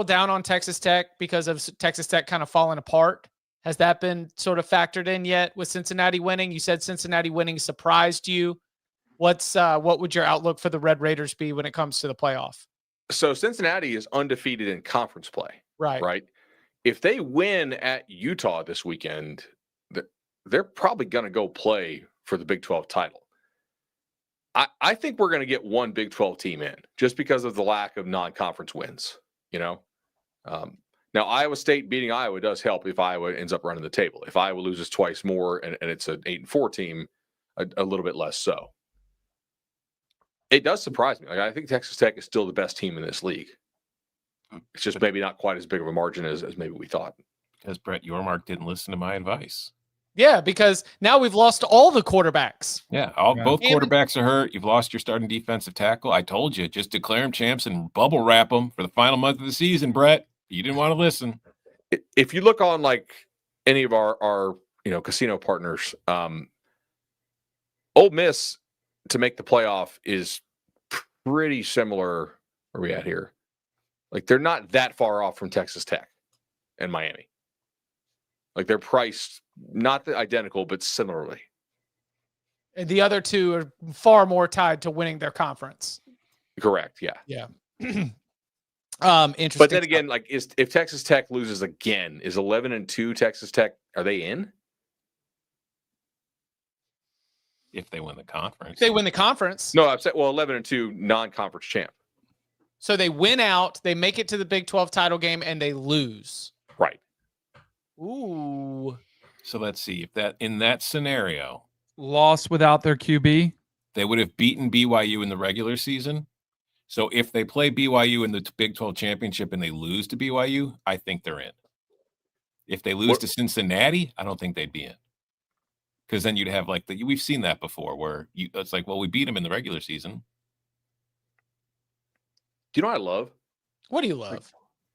down on Texas Tech because of Texas Tech kind of falling apart? Has that been sort of factored in yet with Cincinnati winning? You said Cincinnati winning surprised you. What would your outlook for the Red Raiders be when it comes to the playoff? So Cincinnati is undefeated in conference play. Right. If they win at Utah this weekend, they're probably going to go play for the Big 12 title. I think we're going to get one Big 12 team in just because of the lack of non-conference wins, Now, Iowa State beating Iowa does help if Iowa ends up running the table. If Iowa loses twice more and it's an 8-4 team, a little bit less so. It does surprise me. Like, I think Texas Tech is still the best team in this league. It's just maybe not quite as big of a margin as maybe we thought. Because Brett Yormark didn't listen to my advice. Yeah, because now we've lost all the quarterbacks. Yeah, both quarterbacks are hurt. You've lost your starting defensive tackle. I told you, just declare them champs and bubble wrap them for the final month of the season, Brett. You didn't want to listen. If you look on like any of our casino partners, Ole Miss to make the playoff is pretty similar. Where are we at here? Like, they're not that far off from Texas Tech and Miami. Like, they're priced not identical, but similarly. And the other two are far more tied to winning their conference. Correct. Yeah. Yeah. Interesting. But then again, like, if Texas Tech loses again, is 11-2 Texas Tech? Are they in? If they win the conference. If they win the conference. No, I'm saying 11-2 non-conference champ. So they win out, they make it to the Big 12 title game, and they lose. Right. Ooh. So let's see if that in that scenario, lost without their QB, they would have beaten BYU in the regular season. So if they play BYU in the Big 12 championship and they lose to BYU, I think they're in. If they lose to Cincinnati, I don't think they'd be in. Because then you'd have we've seen that before where it's like, well, we beat them in the regular season. Do you know what I love? What do you love? Like,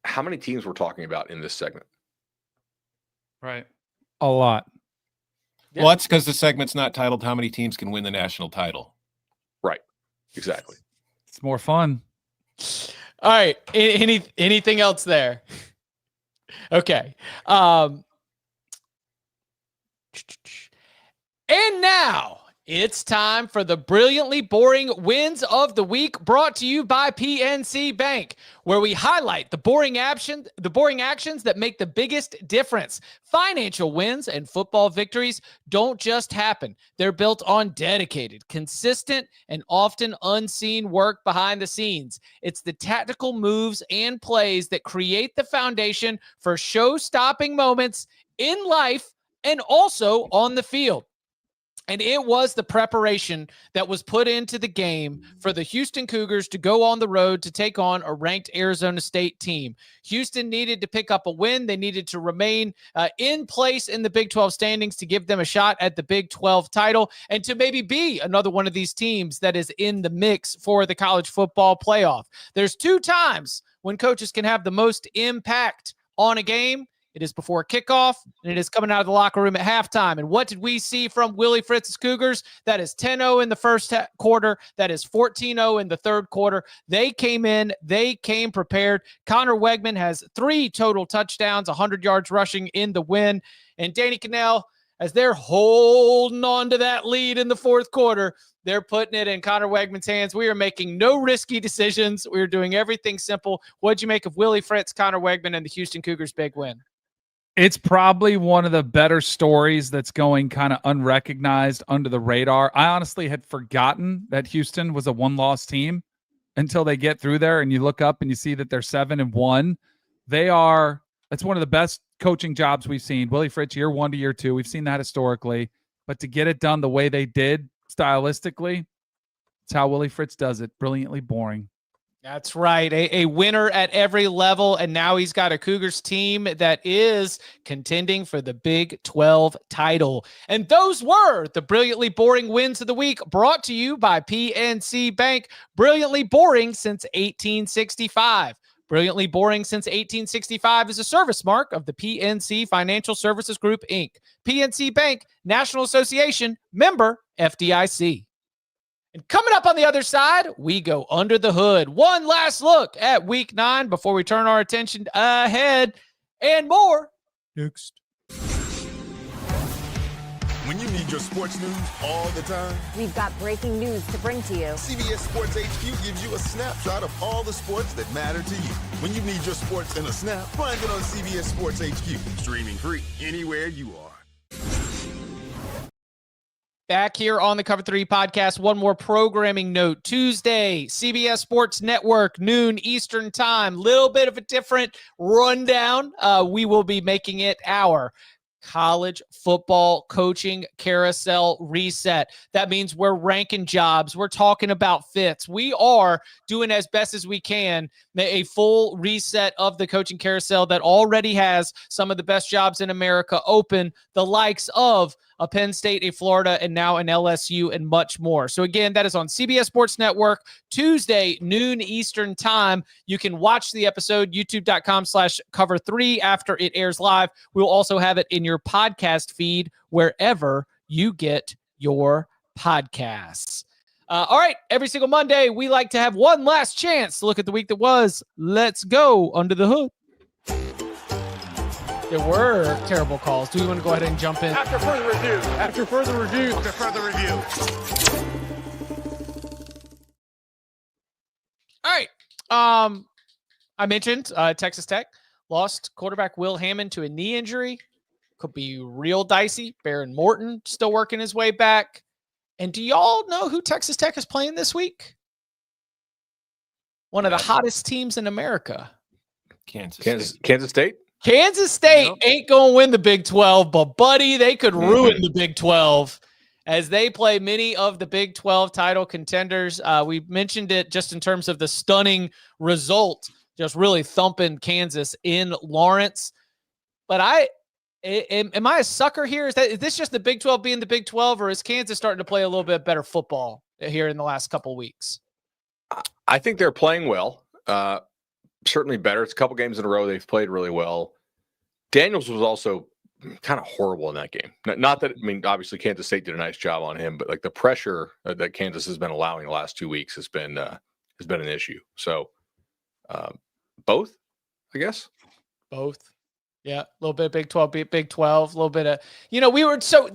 how many teams we're talking about in this segment? Right. A lot. Yeah. Well, that's because the segment's not titled "How many teams can win the national title." Right. Exactly. It's more fun. All right. Anything else there? Okay. And now it's time for the brilliantly boring wins of the week, brought to you by PNC Bank, where we highlight the boring actions that make the biggest difference. Financial wins and football victories don't just happen. They're built on dedicated, consistent, and often unseen work behind the scenes. It's the tactical moves and plays that create the foundation for show-stopping moments in life and also on the field. And it was the preparation that was put into the game for the Houston Cougars to go on the road to take on a ranked Arizona State team. Houston needed to pick up a win. They needed to remain in place in the Big 12 standings to give them a shot at the Big 12 title and to maybe be another one of these teams that is in the mix for the college football playoff. There's two times when coaches can have the most impact on a game. It is before kickoff, and it is coming out of the locker room at halftime. And what did we see from Willie Fritz's Cougars? That is 10-0 in the first quarter. That is 14-0 in the third quarter. They came in. They came prepared. Connor Wegman has 3 total touchdowns, 100 yards rushing in the win. And Danny Kanell, as they're holding on to that lead in the fourth quarter, they're putting it in Connor Wegman's hands. We are making no risky decisions. We are doing everything simple. What'd you make of Willie Fritz, Connor Wegman, and the Houston Cougars' big win? It's probably one of the better stories that's going kind of unrecognized under the radar. I honestly had forgotten that Houston was a one-loss team until they get through there and you look up and you see that they're 7-1. They are It's one of the best coaching jobs we've seen. Willie Fritz, year 1 to year 2. We've seen that historically. But to get it done the way they did stylistically, it's how Willie Fritz does it. Brilliantly boring. That's right. A winner at every level. And now he's got a Cougars team that is contending for the Big 12 title. And those were the brilliantly boring wins of the week, brought to you by PNC Bank. Brilliantly boring since 1865. Brilliantly boring since 1865 is a service mark of the PNC Financial Services Group, Inc. PNC Bank, National Association, member FDIC. And coming up on the other side, we go under the hood. One last look at week 9 before we turn our attention ahead, and more next. When you need your sports news all the time, we've got breaking news to bring to you. CBS Sports HQ gives you a snapshot of all the sports that matter to you. When you need your sports in a snap, find it on CBS Sports HQ, streaming free anywhere you are. Back here on the Cover 3 podcast, one more programming note. Tuesday, CBS Sports Network, noon Eastern time. Little bit of a different rundown. We will be making it our college football coaching carousel reset. That means we're ranking jobs. We're talking about fits. We are doing as best as we can a full reset of the coaching carousel that already has some of the best jobs in America open, the likes of a Penn State, a Florida, and now an LSU, and much more. So again, that is on CBS Sports Network, Tuesday, noon Eastern time. You can watch the episode, youtube.com/cover3 after it airs live. We'll also have it in your podcast feed wherever you get your podcasts. All right, every single Monday, we like to have one last chance to look at the week that was. Let's go under the hood. There were terrible calls. Do we want to go ahead and jump in? After further review. After further review. After further review. All right. I mentioned Texas Tech lost quarterback Will Hammond to a knee injury. Could be real dicey. Baron Morton still working his way back. And do y'all know who Texas Tech is playing this week? One of the hottest teams in America. Kansas State. Kansas State ain't going to win the Big 12, but, buddy, they could ruin the Big 12 as they play many of the Big 12 title contenders. We mentioned it just in terms of the stunning result, just really thumping Kansas in Lawrence. But am I a sucker here? Is this just the Big 12 being the Big 12, or is Kansas starting to play a little bit better football here in the last couple of weeks? I think they're playing well. Certainly better. It's a couple games in a row they've played really well. Daniels was also kind of horrible in that game. Not that, I mean, obviously Kansas State did a nice job on him, but like the pressure that Kansas has been allowing the last 2 weeks has been an issue. So both, I guess. Both. Yeah, a little bit of Big 12, Big 12, a little bit of,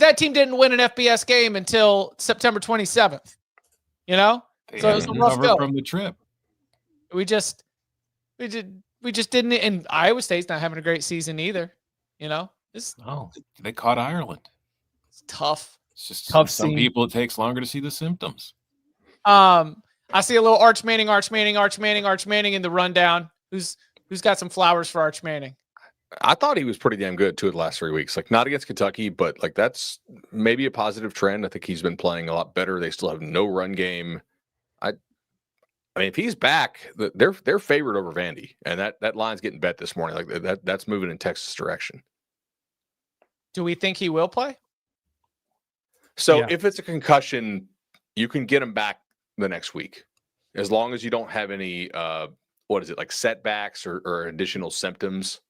that team didn't win an FBS game until September 27th, so it was a rough go from the trip. We just didn't, and Iowa State's not having a great season either. They caught Ireland. It's tough. It's just tough. Some people it takes longer to see the symptoms. I see a little Arch Manning in the rundown. Who's got some flowers for Arch Manning? I thought he was pretty damn good too the last 3 weeks. Like not against Kentucky, but like that's maybe a positive trend. I think he's been playing a lot better. They still have no run game. I mean, if he's back, they're favored over Vandy, and that line's getting bet this morning. Like that's moving in Texas direction. Do we think he will play? So if it's a concussion, you can get him back the next week, as long as you don't have any like setbacks or additional symptoms.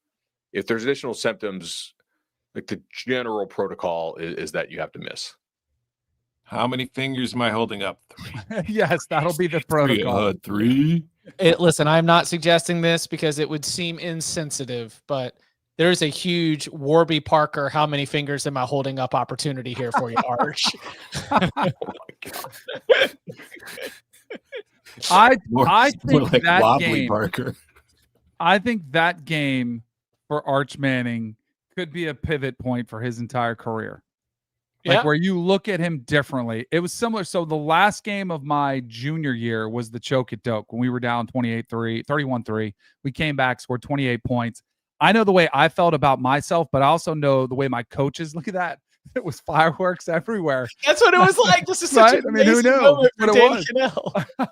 If there's additional symptoms, like the general protocol is that you have to miss. How many fingers am I holding up? 3. Yes, that'll be the protocol. 3. Listen, I'm not suggesting this because it would seem insensitive, but there's a huge Warby Parker, how many fingers am I holding up opportunity here for you, Arch. Oh my God. I think like that Wobbly game, Parker. I think that game for Arch Manning could be a pivot point for his entire career. Where you look at him differently. It was similar. So the last game of my junior year was the choke at Doak when we were down 31-3. We came back, scored 28 points. I know the way I felt about myself, but I also know the way my coaches look at that. It was fireworks everywhere. That's what it was like. This is such Right? an I mean, who amazing knew? moment That's for what it Danny was. Kanell.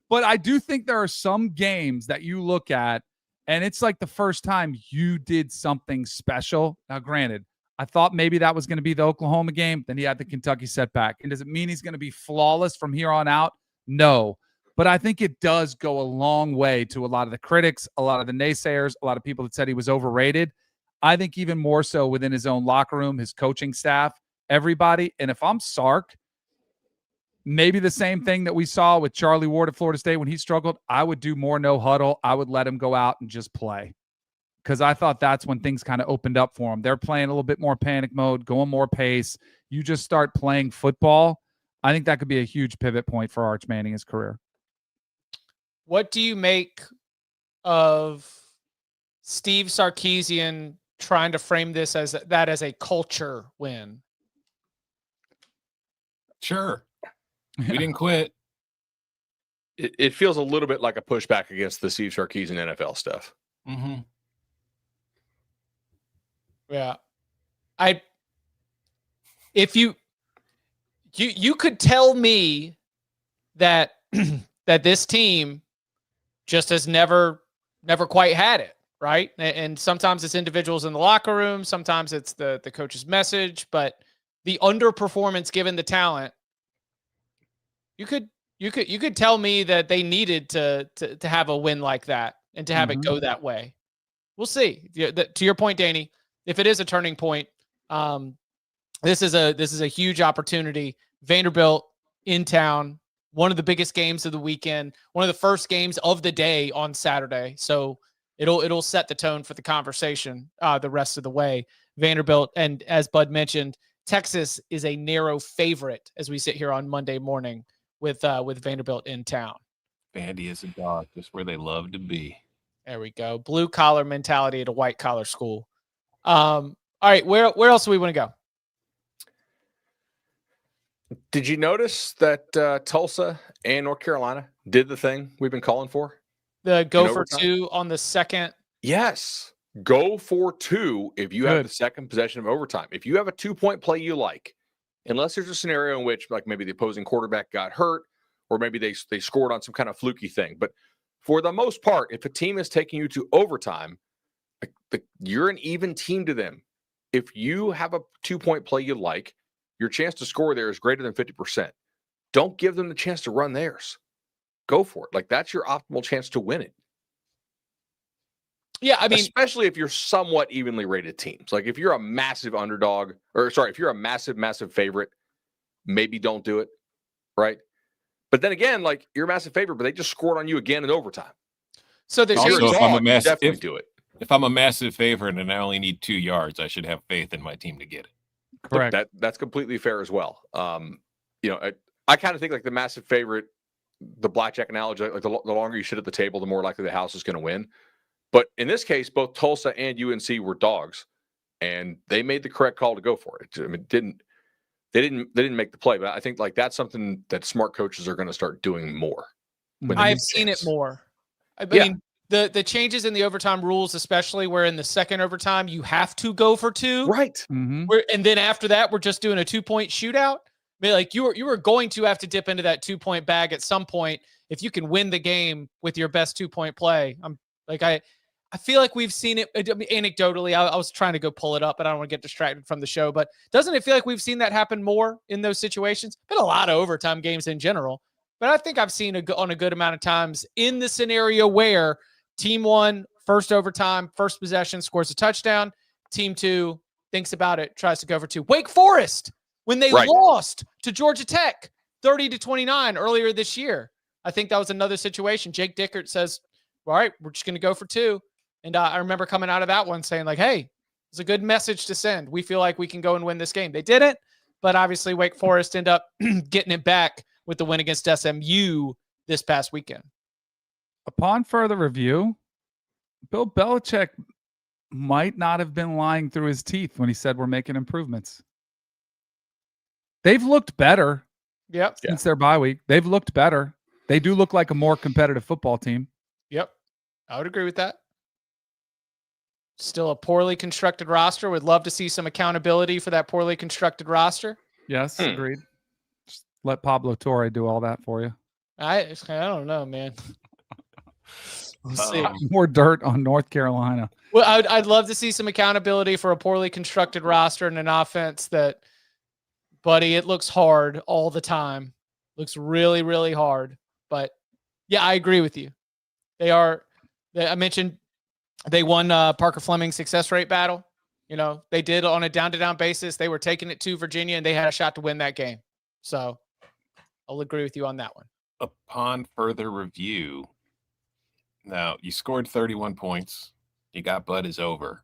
But I do think there are some games that you look at, and it's like the first time you did something special. Now, granted, I thought maybe that was going to be the Oklahoma game. Then he had the Kentucky setback. And does it mean he's going to be flawless from here on out? No. But I think it does go a long way to a lot of the critics, a lot of the naysayers, a lot of people that said he was overrated. I think even more so within his own locker room, his coaching staff, everybody. And if I'm Sark, maybe the same thing that we saw with Charlie Ward at Florida State when he struggled, I would do more no huddle. I would let him go out and just play, because I thought that's when things kind of opened up for him. They're playing a little bit more panic mode, going more pace. You just start playing football. I think that could be a huge pivot point for Arch Manning's career. What do you make of Steve Sarkisian trying to frame this as a culture win? Sure. We didn't quit. It feels a little bit like a pushback against the Steve Sarkisian NFL stuff. Mm-hmm. Yeah. If you could tell me that that this team just has never quite had it, right? And sometimes it's individuals in the locker room, sometimes it's the coach's message, but the underperformance given the talent, you could tell me that they needed to have a win like that and to have it go that way. We'll see. To your point, Danny, if it is a turning point, this is a huge opportunity. Vanderbilt in town, one of the biggest games of the weekend, one of the first games of the day on Saturday. So it'll set the tone for the conversation the rest of the way. Vanderbilt, and as Bud mentioned, Texas is a narrow favorite as we sit here on Monday morning with Vanderbilt in town. Vandy is a dog, just where they love to be. There we go. Blue collar mentality at a white collar school. All right, where else do we want to go? Did you notice that Tulsa and North Carolina did the thing we've been calling for? The go for two on the second. Yes. Go for two if you have the second possession of overtime. If you have a 2-point play you like, unless there's a scenario in which like maybe the opposing quarterback got hurt or maybe they scored on some kind of fluky thing. But for the most part, if a team is taking you to overtime, you're an even team to them. If you have a 2-point play you like, your chance to score there is greater than 50%. Don't give them the chance to run theirs. Go for it. Like, that's your optimal chance to win it. Yeah, I mean, especially if you're somewhat evenly rated teams. Like, if you're a massive underdog, if you're a massive favorite, maybe don't do it, right? But then again, like, you're a massive favorite, but they just scored on you again in overtime. So there's also, do it. If I'm a massive favorite and I only need 2 yards, I should have faith in my team to get it. Correct. Look, that's completely fair as well. I kind of think like the massive favorite, the blackjack analogy, like the longer you sit at the table, the more likely the house is going to win. But in this case, both Tulsa and UNC were dogs, and they made the correct call to go for it. I mean, they didn't make the play, but I think like that's something that smart coaches are going to start doing more. I've seen it more. I mean, the changes in the overtime rules, especially where in the second overtime you have to go for two, right? Mm-hmm. And then after that, we're just doing a 2-point shootout. I mean, like you were going to have to dip into that 2-point bag at some point if you can win the game with your best 2-point play. I feel like we've seen it anecdotally. I was trying to go pull it up, but I don't want to get distracted from the show. But doesn't it feel like we've seen that happen more in those situations? Been a lot of overtime games in general, but I think I've seen on a good amount of times in the scenario where team 1, first overtime, first possession, scores a touchdown. Team 2 thinks about it, tries to go for 2. Wake Forest, when they lost to Georgia Tech 30-29 earlier this year. I think that was another situation. Jake Dickert says, all right, we're just going to go for 2. And I remember coming out of that one saying like, hey, it's a good message to send. We feel like we can go and win this game. They didn't, but obviously Wake Forest ended up getting it back with the win against SMU this past weekend. Upon further review, Bill Belichick might not have been lying through his teeth when he said we're making improvements. They've looked better since their bye week. They've looked better. They do look like a more competitive football team. Yep. I would agree with that. Still a poorly constructed roster. Would love to see some accountability for that poorly constructed roster. Yes, agreed. Just let Pablo Torre do all that for you. I don't know, man. We'll see. More dirt on North Carolina. Well, I'd love to see some accountability for a poorly constructed roster and an offense that, buddy, it looks hard all the time. Looks really, really hard. But yeah, I agree with you. I mentioned they won Parker Fleming's success rate battle. You know, they did on a down-to-down basis. They were taking it to Virginia, and they had a shot to win that game. So I'll agree with you on that one. Upon further review, now you scored 31 points. You got Bud is over.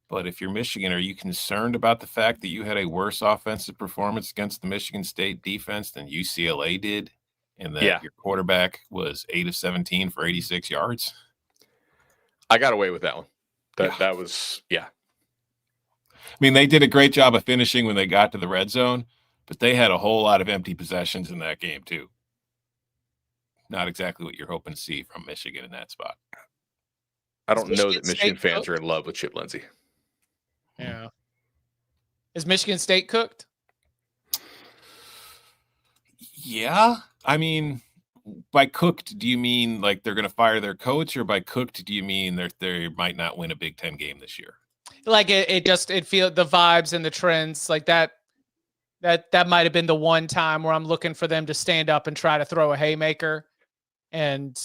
But if you're Michigan, are you concerned about the fact that you had a worse offensive performance against the Michigan State defense than UCLA did? And that your quarterback was 8 of 17 for 86 yards? I got away with that one. That was. I mean, they did a great job of finishing when they got to the red zone, but they had a whole lot of empty possessions in that game too. Not exactly what you're hoping to see from Michigan in that spot. I don't know that Michigan fans are in love with Chip Lindsey. Yeah. Is Michigan State cooked? Yeah. I mean, by cooked, do you mean like they're going to fire their coach, or by cooked, do you mean they might not win a Big Ten game this year? Like it feel the vibes and the trends like that might have been the one time where I'm looking for them to stand up and try to throw a haymaker. And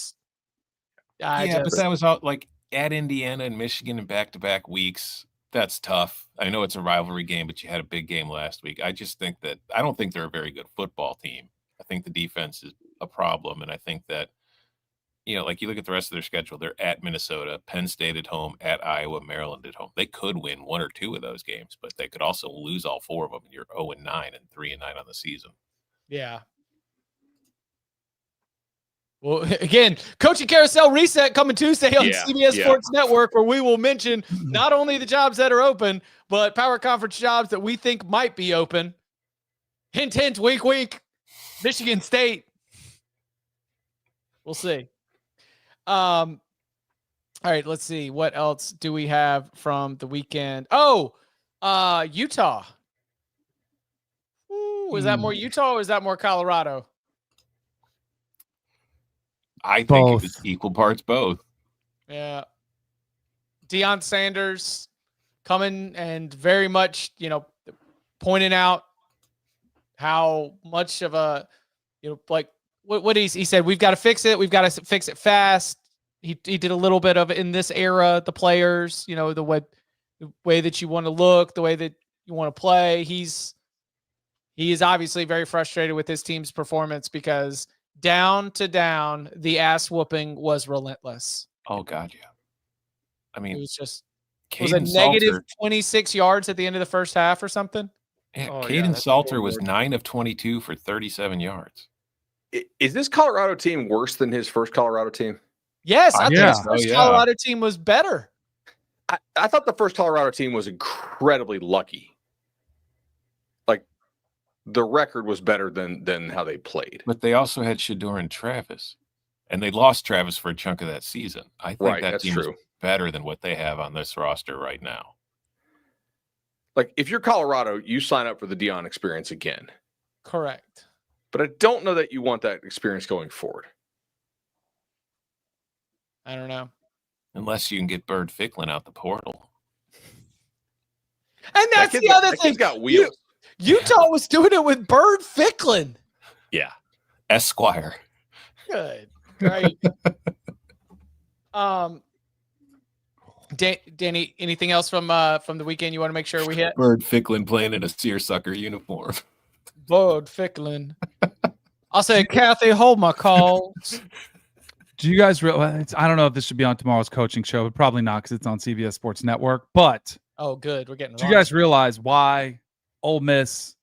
but that was all like at Indiana and Michigan in back-to-back weeks. That's tough. I know it's a rivalry game, but you had a big game last week. I just think that I don't think they're a very good football team. I think the defense is a problem, and I think that, like you look at the rest of their schedule, they're at Minnesota, Penn State at home, at Iowa, Maryland at home. They could win one or two of those games, but they could also lose all four of them, and you're 0-9 and 3-9 on the season. Yeah. Well, again, Coaching Carousel Reset coming Tuesday on CBS Sports Network, where we will mention not only the jobs that are open, but power conference jobs that we think might be open. Hint, hint, wink, wink. Michigan State. We'll see. All right, let's see. What else do we have from the weekend? Oh, Utah. Ooh, is that more Utah or is that more Colorado? I think it was equal parts both. Yeah. Deion Sanders coming and very much, pointing out how much of a, like what he said, we've got to fix it. We've got to fix it fast. He did a little bit of it in this era, the players, the way that you want to look, the way that you want to play. He is obviously very frustrated with his team's performance because down to down, the ass whooping was relentless. Oh God, yeah. I mean, it was a negative 26 yards at the end of the first half or something. Yeah, Caden Salter was 9 of 22 for 37 yards. Is this Colorado team worse than his first Colorado team? Yes, I think his first Colorado team was better. I thought the first Colorado team was incredibly lucky. Like, the record was better than how they played. But they also had Shedeur and Travis, and they lost Travis for a chunk of that season. I think that team is better than what they have on this roster right now. Like, if you're Colorado, you sign up for the Deion experience again. Correct. But I don't know that you want that experience going forward. I don't know. Unless you can get Bird Ficklin out the portal. And that's the other thing. He's got wheels. Utah was doing it with Bird Ficklin. Yeah. Esquire. Good. Right. Danny, anything else from the weekend you want to make sure we hit? Bird Ficklin playing in a seersucker uniform. Bird Ficklin. I'll say, Kathy, hold my calls. Do you guys realize? I don't know if this should be on tomorrow's coaching show, but probably not because it's on CBS Sports Network. But good, we're getting. Do you guys realize why Ole Miss,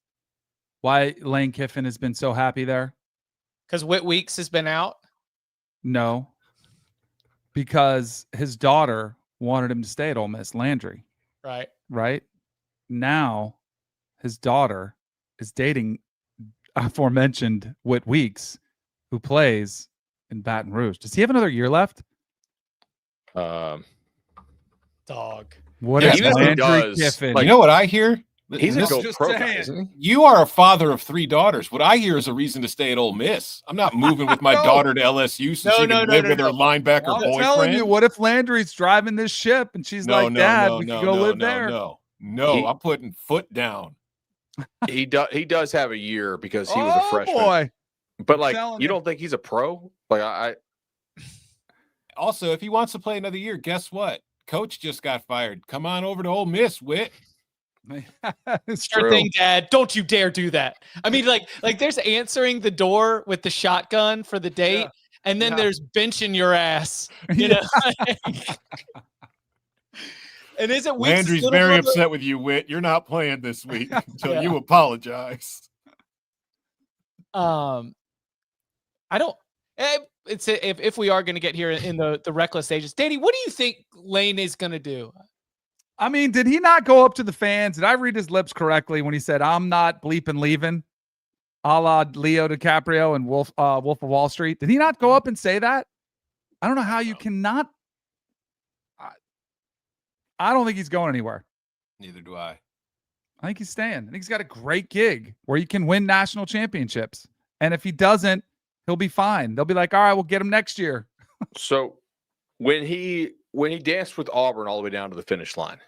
why Lane Kiffin has been so happy there? Because Whit Weeks has been out. No, because his daughter wanted him to stay at Ole Miss, Landry. Right. Right. Now, his daughter is dating aforementioned Whit Weeks, who plays in Baton Rouge. Does he have another year left? Dog. What Yeah, is even if he Landry does, Kiffin? You know what I hear? He's a This- go just pro saying. guy, isn't he? You are a father of 3 daughters. What I hear is a reason to stay at Ole Miss. I'm not moving with my No. daughter to LSU so she can live with her linebacker I'm boyfriend. telling you, what if Landry's driving this ship and she's like, Dad, we could go live there? No, I'm putting foot down. He does have a year because he was a freshman. Boy. But like, telling you you. don't think he's a pro? Like I Also, if he wants to play another year, guess what? Coach just got fired. Come on over to Ole Miss, Whit. It's Sure true. thing, Dad. Don't you dare do that. I mean, like there's answering the door with the shotgun for the date, Yeah. and then Yeah. there's benching your ass. You know. And is it Witt's Landry's little very brother- upset with you, Whit. You're not playing this week until Yeah. you apologize. I don't. It's if we are going to get here in the reckless stages, Danny, what do you think Lane is going to do? I mean, did he not go up to the fans? Did I read his lips correctly when he said, "I'm not bleeping leaving," a la Leo DiCaprio and Wolf of Wall Street? Did he not go up and say that? I don't know how you cannot. I don't think he's going anywhere. Neither do I. I think he's staying. I think he's got a great gig where he can win national championships. And if he doesn't, he'll be fine. They'll be like, all right, we'll get him next year. so when he danced with Auburn all the way down to the finish line,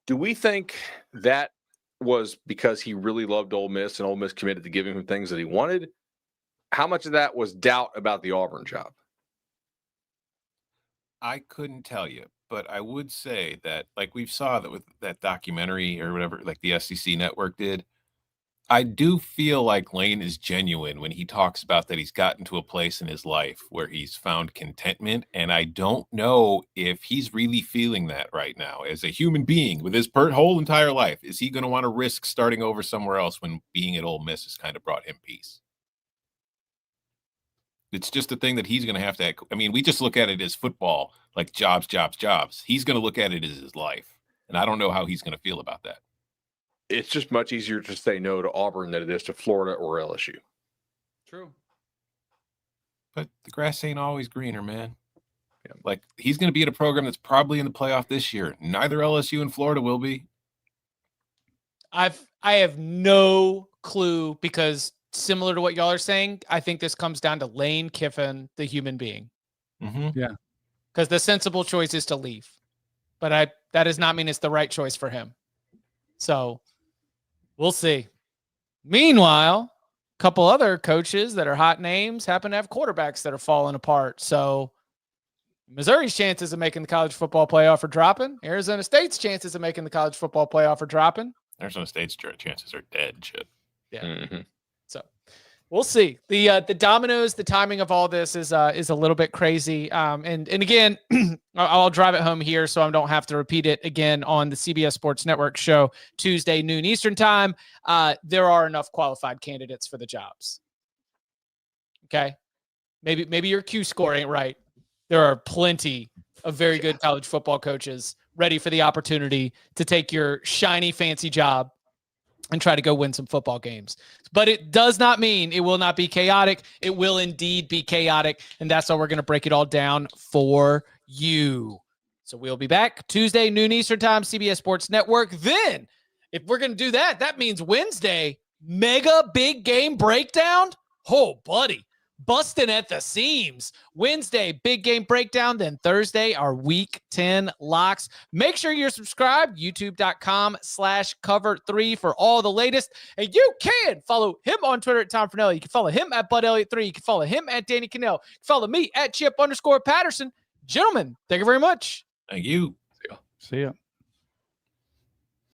do we think that was because he really loved Ole Miss and Ole Miss committed to giving him things that he wanted? How much of that was doubt about the Auburn job? I couldn't tell you, but I would say that, like we saw that with that documentary or whatever, like the SEC network did, I do feel like Lane is genuine when he talks about that he's gotten to a place in his life where he's found contentment. And I don't know if he's really feeling that right now as a human being with his whole entire life. Is he going to want to risk starting over somewhere else when being at Ole Miss has kind of brought him peace? It's just a thing that he's going to have to. I mean, we just look at it as football, like jobs, jobs, jobs. He's going to look at it as his life. And I don't know how he's going to feel about that. It's just much easier to say no to Auburn than it is to Florida or LSU. True. But the grass ain't always greener, man. Yeah, like, he's going to be at a program that's probably in the playoff this year. Neither LSU and Florida will be. I have no clue because similar to what y'all are saying, I think this comes down to Lane Kiffin, the human being. Mm-hmm. Yeah. Because the sensible choice is to leave. But that does not mean it's the right choice for him. So we'll see. Meanwhile, a couple other coaches that are hot names happen to have quarterbacks that are falling apart. So Missouri's chances of making the college football playoff are dropping. Arizona State's chances of making the college football playoff are dropping. Arizona State's chances are dead shit. Yeah. Mm-hmm. So we'll see. The dominoes, the timing of all this is a little bit crazy. And again, I'll drive it home here so I don't have to repeat it again on the CBS Sports Network show Tuesday, noon Eastern time. There are enough qualified candidates for the jobs. Okay. Maybe your Q score ain't right. There are plenty of very good college football coaches ready for the opportunity to take your shiny, fancy job and try to go win some football games. But it does not mean it will not be chaotic. It will indeed be chaotic. And that's why we're going to break it all down for you. So we'll be back Tuesday, noon Eastern time, CBS Sports Network. Then if we're going to do that, that means Wednesday, mega big game breakdown. Oh, buddy. Busting at the seams. Wednesday, big game breakdown. Then Thursday, our week 10 locks. Make sure you're subscribed. YouTube.com/cover3 for all the latest. And you can follow him on Twitter at Tom Fornelli. You can follow him at Bud Elliott 3. You can follow him at Danny Kanell. You can follow me at Chip _Patterson. Gentlemen, thank you very much. Thank you. See ya.